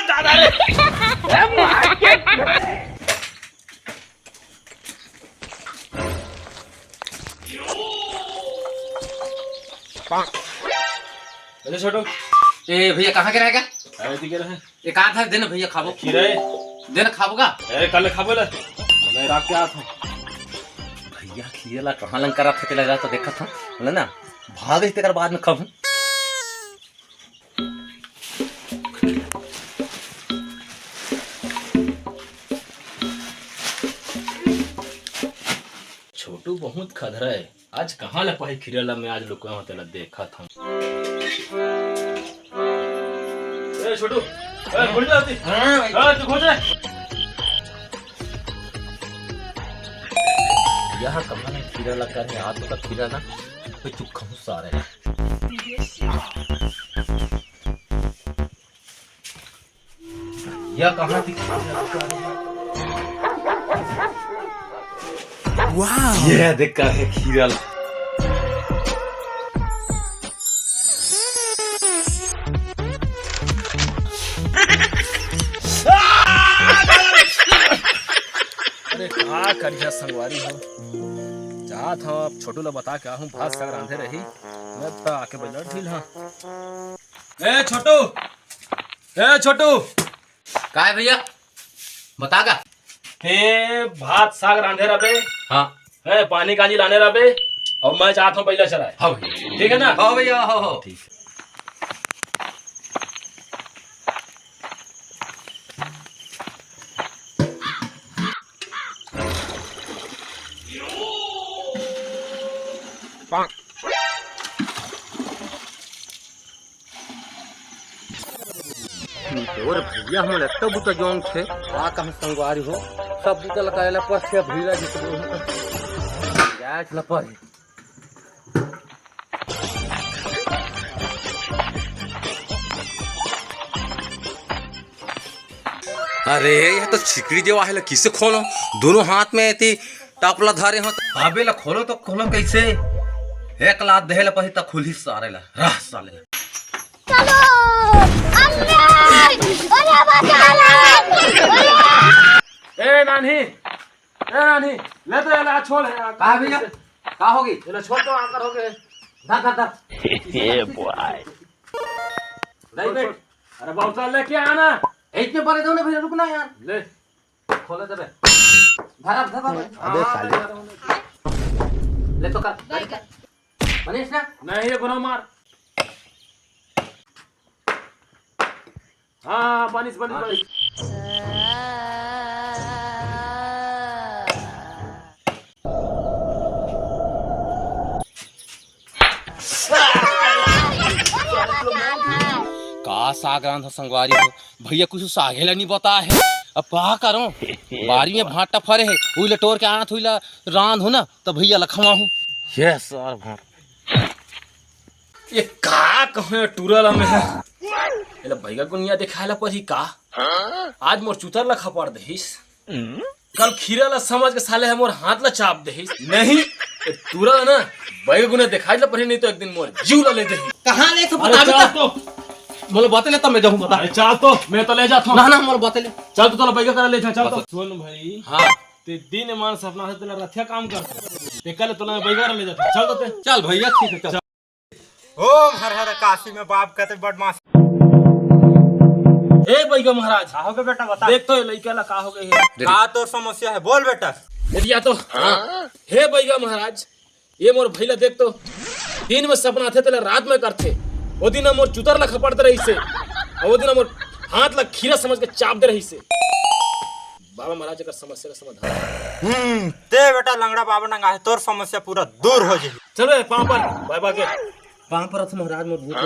दादा रे अरे छोटू ए भैया कहाँ के रहेगा? अरे दिखे रहे ये कहाँ था देना भैया खाबो खीरे देना खाबोगा। अरे कल खाबो ला मैं रात के आ था भैया खीरेला कहाँ लंग करा थे लगा तो देखा था बोला ना भाग ही तेकर बाद में खाबो। छोटू बहुत खधरा है आज कहाँ ला पाई खीरेला में आज लोग होते ला देखा था। ए छोटू ए खोल जाती हां तू खोल जा यहाँ कहाँ में खीरेला करने हाथ का खीरा ना कोई चुक्का हूँ सारे यह कहाँ थी वाह ये देखा है खीरा अरे का करिया संगवारी हो चाहत हूँ अब छोटू ला बता के आहूँ भात साग रांधे रही मैं तो आके बजा ढील हाँ। ए छोटू का है भैया बतागा। हे भात साग रांधे रबे हाँ है पानी काजी लाने रबे और मैं चाहता हूँ पहले चलाए हाँ भैया ठीक है ना। हाँ भैया हाँ ठीक है। और भैया हम लगता बूटा जौन थे आ कहाँ संगवारी हो सब बूटा लगाएला पर थे भैया जिसको क्या चला पर अरे यह तो छिकड़ी जो आहे किसे खोलो दोनों हाथ में थी टापला धारे हो आबे ला खोलो तो खोलो कैसे एक लात देहला पही त खुली सारे ला रह साले चलो अरे बचा ए नानी ले तो यार छोड़ है का भैया का होगी चलो छोड़ तो आकर हो गए धर ये बॉय नहीं बेट अरे बाबू लेके आना इतने बड़े दो ना भैया रुकना यार ले खोले दे धर अबे साले ले तो कर मनीष ना नहीं ये गुना मार हाँ पानी से पानी का साग रांध संगवारी हो भैया कुछ सागेला नहीं बता है अब का करो बारी में भाटा फरे है उइले टोर के आत हुइला रांध हो ना तो भैया लखवा हूँ ये सर भाट ये का कहे टूरल में एला भैया गुनिया दिखाला पर ही का आज मोर चुतर ला खपड़ दहिस कल खीरा ला समझ के साले है मोर हाथ ला चाप दहिस नहीं टूरल ना भैया गुनिया दिखाई ला पर नहीं तो एक दिन मोर जीव ला ले दही कहां ले तो बता तो बोले बातें ले तब मैं जाऊं बता अरे चल तो मैं तो ले जाता हूं ना ना मोर बातें ले चल तो भैया करा ले चल तो सुन भाई हां ते दिन मान सपना से तेरा रथिया काम करता ते कल तो ना भैया ले जाता चल तो चल भैया ठीक है चल ओम हर हर काशी में बाप कहते बदमाश। ए भैया महाराज का हो गया बेटा बता। देख तो लइका ला का हो गई है का तो समस्या है बोल बेटा। यदि तो हे भैया महाराज ये मोर भैया देख तो दिन में सपना थे तेला रात में करते वो दिन मोर चुतर ला खपड़ते रही से और वो दिन मोर हाथ ला खीरा समझ के चाप दे रही से बाबा महाराज का समस्या का समाधान ते बेटा लंगड़ा बाबा नंगा है तोर समस्या पूरा दूर हो जाए। चलो पाँव पर बाबा के पांव पर महाराज मोर भूत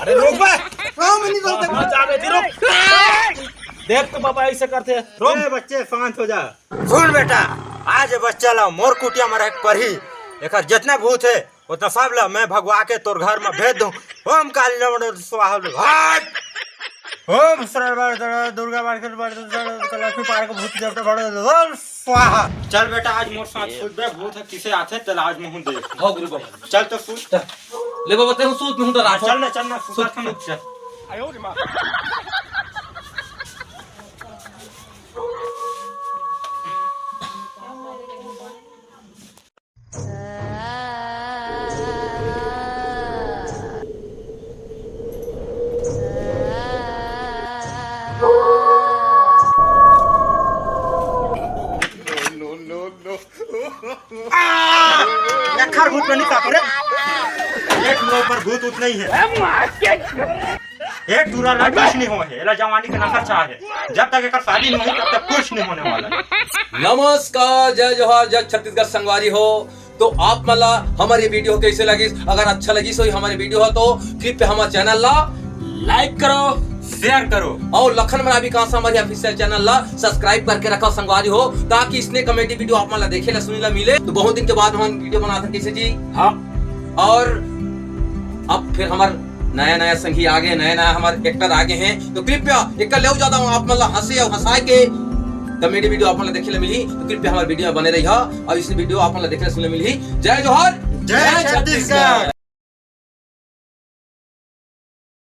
अरे रोक बे देख तो बाबा ऐसे करते रोक बच्चे शांत हो जा। सुन बेटा आज बच्चा ला मोर कुटिया में रख पर ही एक जितना भूत है उतना सब ला मैं भगवा के तोर घर में भेज दूं। ओम काली स्वाहा हट ओम सर्वत्र दुर्गा मार्केट लक्ष्मी पार्क भूत देवता बड़ स्वाहा। चल बेटा आज मोर साथ खुद बे भूत है किसे आथे तल आज मुंह दे। हो गुरु बाबा चल तो सूत ले बाबा तेहु सूत में डरा चल ना सूत हम चल। खर भूत में निकाल रे। एक टूरा पर भूत उत नहीं है। एक टूरा ला कुछ नहीं हो है। एला जवानी का नखर चाह है। जब तक एक शादी नहीं हुई तब तक कुछ नहीं होने वाला। नमस्कार, जय जोहार, जय छत्तीसगढ़ संगवारी हो। तो आप मला हमारी वीडियो कैसे लगी? अगर अच्छा लगी सो हमारी वीडियो हो तो कृपया हमारे चैनल ला लाइक करो, शेयर करो और लखन मरावी कहाँ से हमारी ऑफिशियल चैनल ला सब्सक्राइब करके रखो संगवारी हो, ताकि इसने कॉमेडी वीडियो आप मला देखे ला सुने ला मिले। तो बहुत दिन के बाद हम वीडियो बनाते हैं कैसे जी। हाँ और अब फिर हमारे नया संगी आगे, नया हमारे एक्टर आगे हैं। तो कृपया एक ले जाता हूँ आप मतलब हंसे और हंसाए के कॉमेडी वीडियो आप देखे ला मिली। तो कृपया हमारे वीडियो में बने रही और इस वीडियो आप देखे सुनने मिली। जय जोहार, जय छत्तीसगढ़।